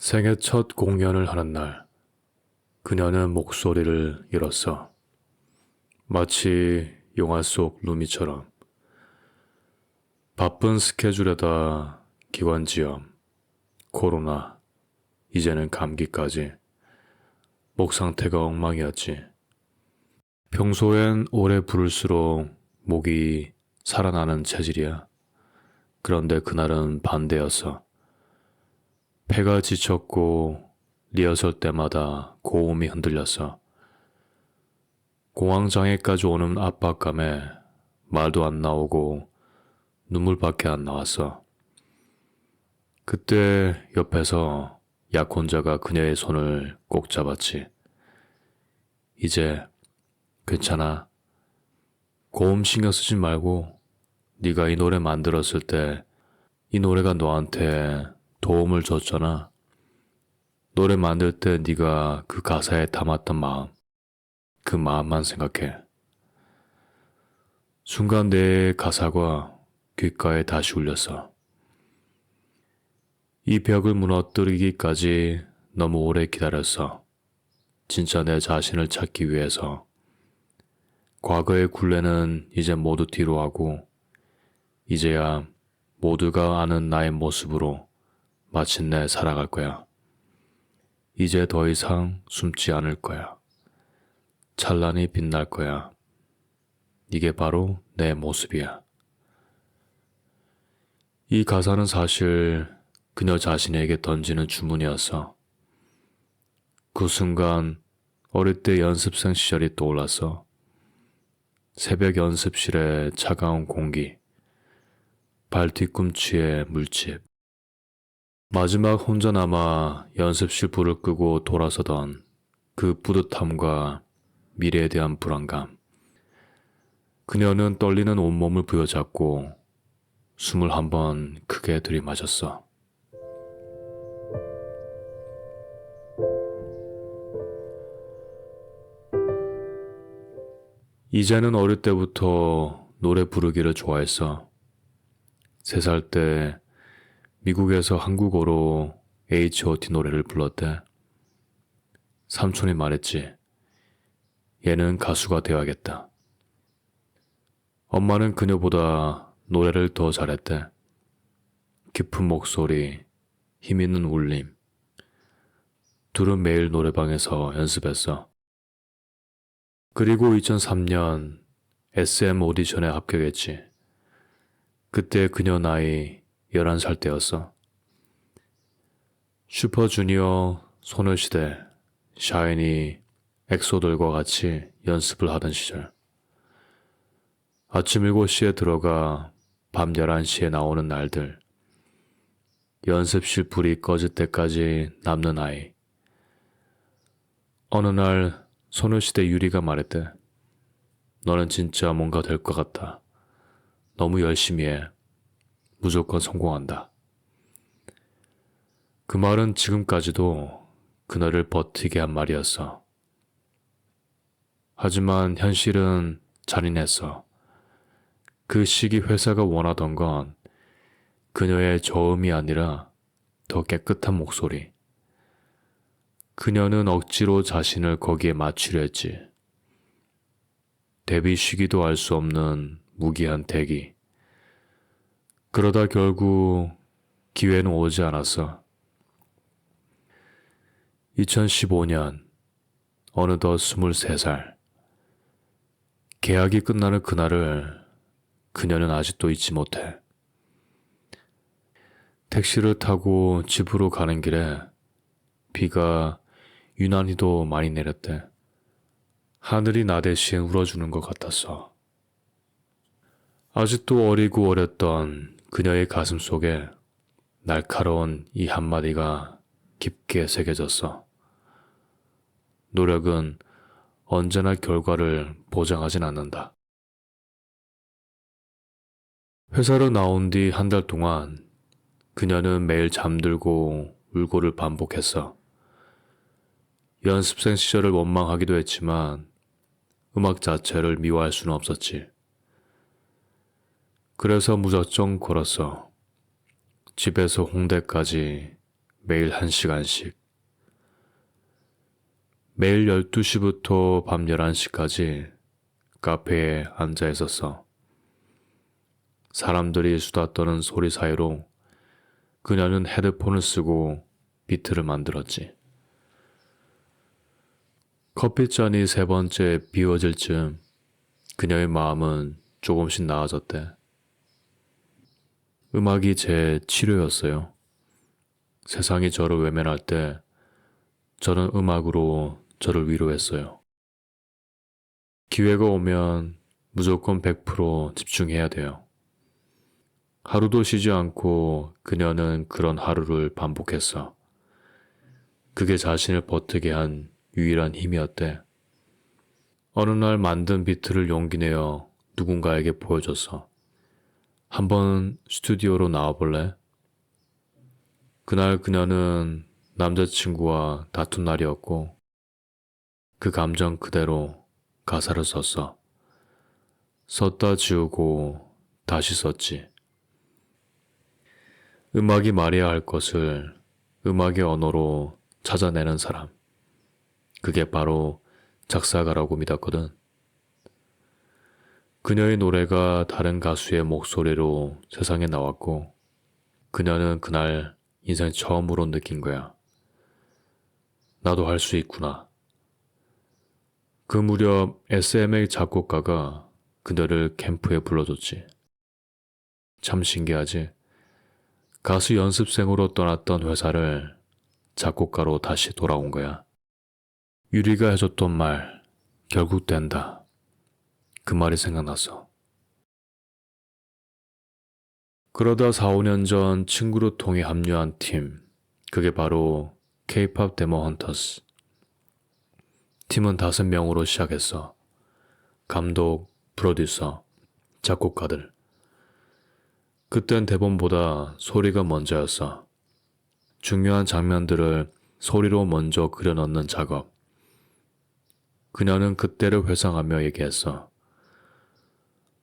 생애 첫 공연을 하는 날, 그녀는 목소리를 잃었어. 마치 영화 속 루미처럼. 바쁜 스케줄에다 기관지염, 코로나, 이제는 감기까지. 목 상태가 엉망이었지. 평소엔 오래 부를수록 목이 살아나는 체질이야. 그런데 그날은 반대였어. 폐가 지쳤고 리허설 때마다 고음이 흔들렸어. 공황장애까지 오는 압박감에 말도 안 나오고 눈물밖에 안 나왔어. 그때 옆에서 약혼자가 그녀의 손을 꼭 잡았지. 이제 괜찮아. 고음 신경 쓰지 말고 네가 이 노래 만들었을 때 이 노래가 너한테 도움을 줬잖아. 노래 만들 때 네가 그 가사에 담았던 마음, 그 마음만 생각해. 순간 내 가사가 귓가에 다시 울렸어. 이 벽을 무너뜨리기까지 너무 오래 기다렸어. 진짜 내 자신을 찾기 위해서. 과거의 굴레는 이제 모두 뒤로 하고 이제야 모두가 아는 나의 모습으로 마침내 살아갈 거야. 이제 더 이상 숨지 않을 거야. 찬란히 빛날 거야. 이게 바로 내 모습이야. 이 가사는 사실 그녀 자신에게 던지는 주문이었어. 그 순간 어릴 때 연습생 시절이 떠올랐어. 새벽 연습실의 차가운 공기, 발 뒤꿈치의 물집. 마지막 혼자 남아 연습실 불을 끄고 돌아서던 그 뿌듯함과 미래에 대한 불안감. 그녀는 떨리는 온몸을 부여잡고 숨을 한번 크게 들이마셨어. 이제는 어릴 때부터 노래 부르기를 좋아했어. 3살 때 미국에서 한국어로 H.O.T 노래를 불렀대. 삼촌이 말했지. 얘는 가수가 되어야겠다. 엄마는 그녀보다 노래를 더 잘했대. 깊은 목소리, 힘있는 울림. 둘은 매일 노래방에서 연습했어. 그리고 2003년 SM 오디션에 합격했지. 그때 그녀 나이 11살 때였어. 슈퍼주니어, 소녀시대, 샤이니, 엑소들과 같이 연습을 하던 시절. 아침 7시에 들어가 밤 11시에 나오는 날들. 연습실 불이 꺼질 때까지 남는 아이. 어느 날 소녀시대 유리가 말했대. 너는 진짜 뭔가 될 것 같아. 너무 열심히 해. 무조건 성공한다. 그 말은 지금까지도 그녀를 버티게 한 말이었어. 하지만 현실은 잔인했어. 그 시기 회사가 원하던 건 그녀의 저음이 아니라 더 깨끗한 목소리. 그녀는 억지로 자신을 거기에 맞추려 했지. 데뷔 시기도 알 수 없는 무기한 대기. 그러다 결국 기회는 오지 않았어. 2015년 어느덧 23살. 계약이 끝나는 그날을 그녀는 아직도 잊지 못해. 택시를 타고 집으로 가는 길에 비가 유난히도 많이 내렸대. 하늘이 나 대신 울어주는 것 같았어. 아직도 어리고 어렸던 그녀의 가슴 속에 날카로운 이 한마디가 깊게 새겨졌어. 노력은 언제나 결과를 보장하진 않는다. 회사로 나온 뒤 1달 동안 그녀는 매일 잠들고 울고를 반복했어. 연습생 시절을 원망하기도 했지만 음악 자체를 미워할 수는 없었지. 그래서 무작정 걸었어. 집에서 홍대까지 매일 1시간씩. 매일 12시부터 밤 11시까지 카페에 앉아 있었어. 사람들이 수다 떠는 소리 사이로 그녀는 헤드폰을 쓰고 비트를 만들었지. 커피잔이 세 번째 비워질 즈음 그녀의 마음은 조금씩 나아졌대. 음악이 제 치료였어요. 세상이 저를 외면할 때 저는 음악으로 저를 위로했어요. 기회가 오면 무조건 100% 집중해야 돼요. 하루도 쉬지 않고 그녀는 그런 하루를 반복했어. 그게 자신을 버티게 한 유일한 힘이었대. 어느 날 만든 비트를 용기 내어 누군가에게 보여줬어. 한번 스튜디오로 나와볼래? 그날 그녀는 남자친구와 다툰 날이었고 그 감정 그대로 가사를 썼어. 썼다 지우고 다시 썼지. 음악이 말해야 할 것을 음악의 언어로 찾아내는 사람. 그게 바로 작사가라고 믿었거든. 그녀의 노래가 다른 가수의 목소리로 세상에 나왔고 그녀는 그날 인생 처음으로 느낀 거야. 나도 할 수 있구나. 그 무렵 SMA 작곡가가 그녀를 캠프에 불러줬지. 참 신기하지? 가수 연습생으로 떠났던 회사를 작곡가로 다시 돌아온 거야. 유리가 해줬던 말, 결국 된다. 그 말이 생각났어. 그러다 4, 5년 전 친구를 통해 합류한 팀, 그게 바로 K-pop 데모 헌터스. 팀은 5명으로 시작했어. 감독, 프로듀서, 작곡가들. 그땐 대본보다 소리가 먼저였어. 중요한 장면들을 소리로 먼저 그려넣는 작업. 그녀는 그때를 회상하며 얘기했어.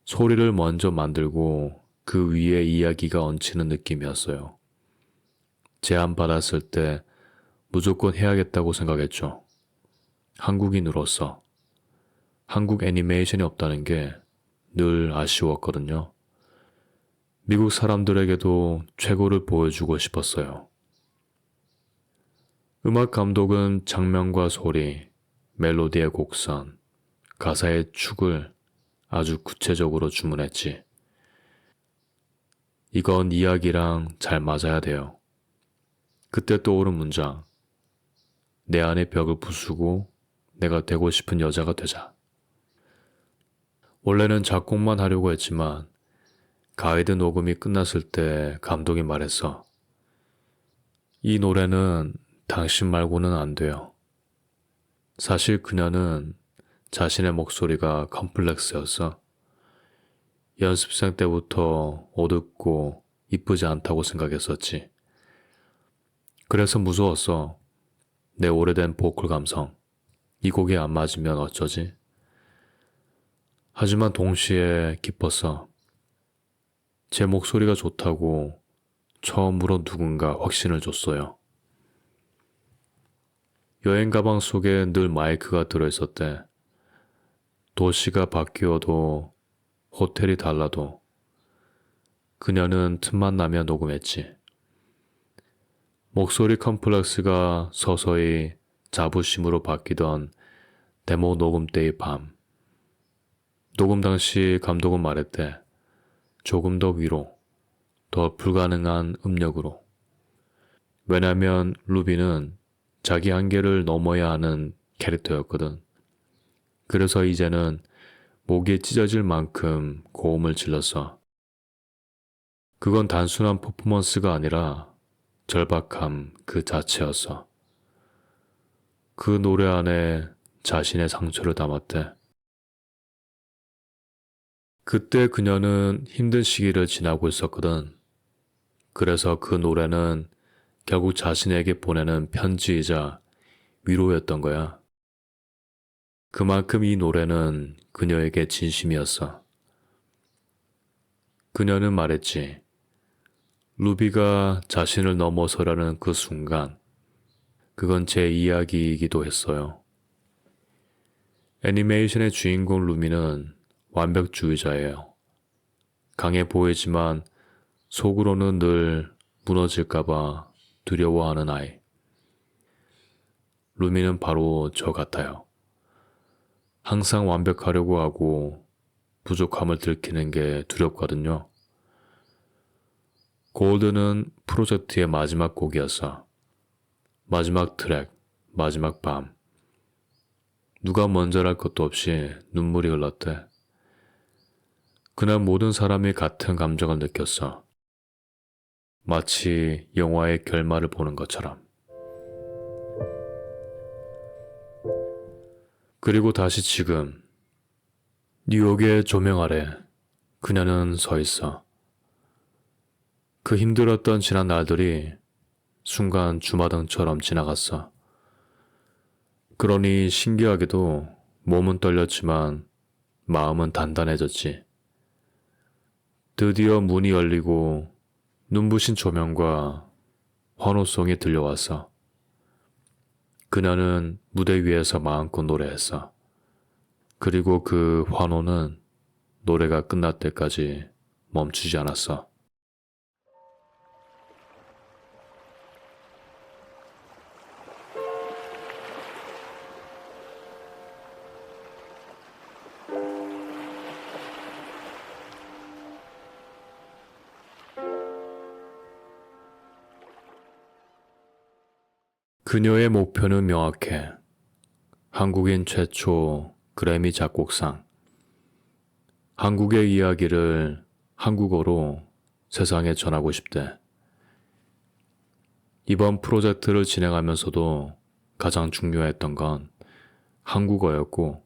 소리를 먼저 만들고 그 위에 이야기가 얹히는 느낌이었어요. 제안받았을 때 무조건 해야겠다고 생각했죠. 한국인으로서 한국 애니메이션이 없다는 게 늘 아쉬웠거든요. 미국 사람들에게도 최고를 보여주고 싶었어요. 음악 감독은 장면과 소리, 멜로디의 곡선, 가사의 축을 아주 구체적으로 주문했지. 이건 이야기랑 잘 맞아야 돼요. 그때 떠오른 문장. 내 안의 벽을 부수고 내가 되고 싶은 여자가 되자. 원래는 작곡만 하려고 했지만 가이드 녹음이 끝났을 때 감독이 말했어. 이 노래는 당신 말고는 안 돼요. 사실 그녀는 자신의 목소리가 컴플렉스였어. 연습생 때부터 어둡고 이쁘지 않다고 생각했었지. 그래서 무서웠어. 내 오래된 보컬 감성. 이 곡에 안 맞으면 어쩌지? 하지만 동시에 기뻤어. 제 목소리가 좋다고 처음으로 누군가 확신을 줬어요. 여행 가방 속에 늘 마이크가 들어있었대. 도시가 바뀌어도 호텔이 달라도 그녀는 틈만 나며 녹음했지. 목소리 컴플렉스가 서서히 자부심으로 바뀌던 데모 녹음 때의 밤. 녹음 당시 감독은 말했대. 조금 더 위로, 더 불가능한 음력으로. 왜냐면 루비는 자기 한계를 넘어야 하는 캐릭터였거든. 그래서 이제는 목이 찢어질 만큼 고음을 질렀어. 그건 단순한 퍼포먼스가 아니라 절박함 그 자체였어. 그 노래 안에 자신의 상처를 담았대. 그때 그녀는 힘든 시기를 지나고 있었거든. 그래서 그 노래는 결국 자신에게 보내는 편지이자 위로였던 거야. 그만큼 이 노래는 그녀에게 진심이었어. 그녀는 말했지. 루비가 자신을 넘어서라는 그 순간, 그건 제 이야기이기도 했어요. 애니메이션의 주인공 루미는 완벽주의자예요. 강해 보이지만 속으로는 늘 무너질까봐 두려워하는 아이. 루미는 바로 저 같아요. 항상 완벽하려고 하고 부족함을 들키는 게 두렵거든요. 골드는 프로젝트의 마지막 곡이었어. 마지막 트랙, 마지막 밤. 누가 먼저랄 것도 없이 눈물이 흘렀대. 그날 모든 사람이 같은 감정을 느꼈어. 마치 영화의 결말을 보는 것처럼. 그리고 다시 지금 뉴욕의 조명 아래 그녀는 서 있어. 그 힘들었던 지난 날들이 순간 주마등처럼 지나갔어. 그러니 신기하게도 몸은 떨렸지만 마음은 단단해졌지. 드디어 문이 열리고 눈부신 조명과 환호성이 들려왔어. 그녀는 무대 위에서 마음껏 노래했어. 그리고 그 환호는 노래가 끝날 때까지 멈추지 않았어. 그녀의 목표는 명확해. 한국인 최초 그래미 작곡상. 한국의 이야기를 한국어로 세상에 전하고 싶대. 이번 프로젝트를 진행하면서도 가장 중요했던 건 한국어였고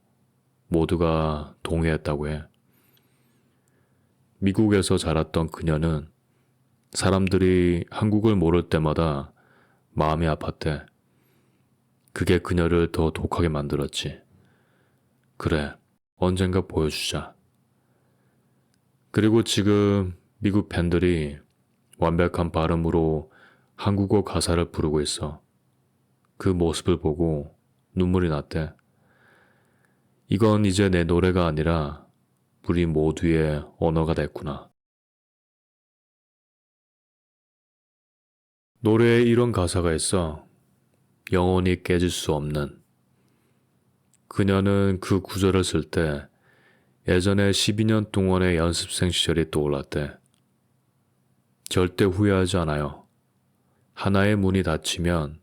모두가 동의했다고 해. 미국에서 자랐던 그녀는 사람들이 한국을 모를 때마다 마음이 아팠대. 그게 그녀를 더 독하게 만들었지. 그래, 언젠가 보여주자. 그리고 지금 미국 팬들이 완벽한 발음으로 한국어 가사를 부르고 있어. 그 모습을 보고 눈물이 났대. 이건 이제 내 노래가 아니라 우리 모두의 언어가 됐구나. 노래에 이런 가사가 있어. 영원히 깨질 수 없는. 그녀는 그 구절을 쓸 때 예전에 12년 동안의 연습생 시절이 떠올랐대. 절대 후회하지 않아요. 하나의 문이 닫히면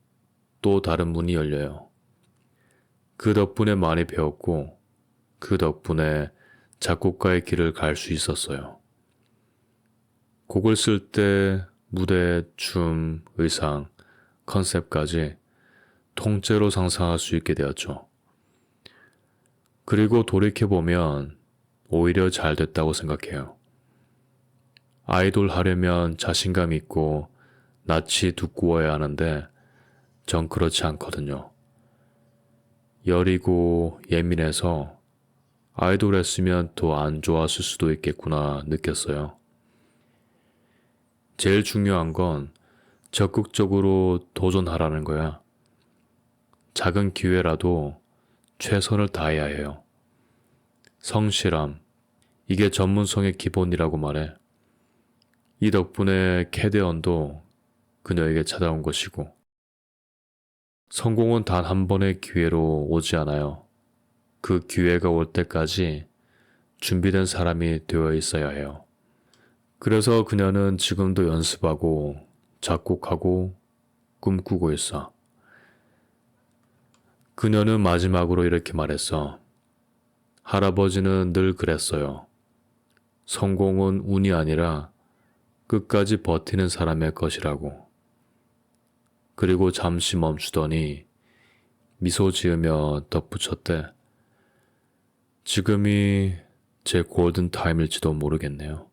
또 다른 문이 열려요. 그 덕분에 많이 배웠고 그 덕분에 작곡가의 길을 갈 수 있었어요. 곡을 쓸 때 무대, 춤, 의상, 컨셉까지 통째로 상상할 수 있게 되었죠. 그리고 돌이켜보면 오히려 잘 됐다고 생각해요. 아이돌 하려면 자신감 있고 낯이 두꺼워야 하는데 전 그렇지 않거든요. 여리고 예민해서 아이돌 했으면 더 안 좋았을 수도 있겠구나 느꼈어요. 제일 중요한 건 적극적으로 도전하라는 거야. 작은 기회라도 최선을 다해야 해요. 성실함, 이게 전문성의 기본이라고 말해. 이 덕분에 캐대언도 그녀에게 찾아온 것이고, 성공은 단 한 번의 기회로 오지 않아요. 그 기회가 올 때까지 준비된 사람이 되어 있어야 해요. 그래서 그녀는 지금도 연습하고 작곡하고 꿈꾸고 있어. 그녀는 마지막으로 이렇게 말했어. 할아버지는 늘 그랬어요. 성공은 운이 아니라 끝까지 버티는 사람의 것이라고. 그리고 잠시 멈추더니 미소 지으며 덧붙였대. 지금이 제 골든 타임일지도 모르겠네요.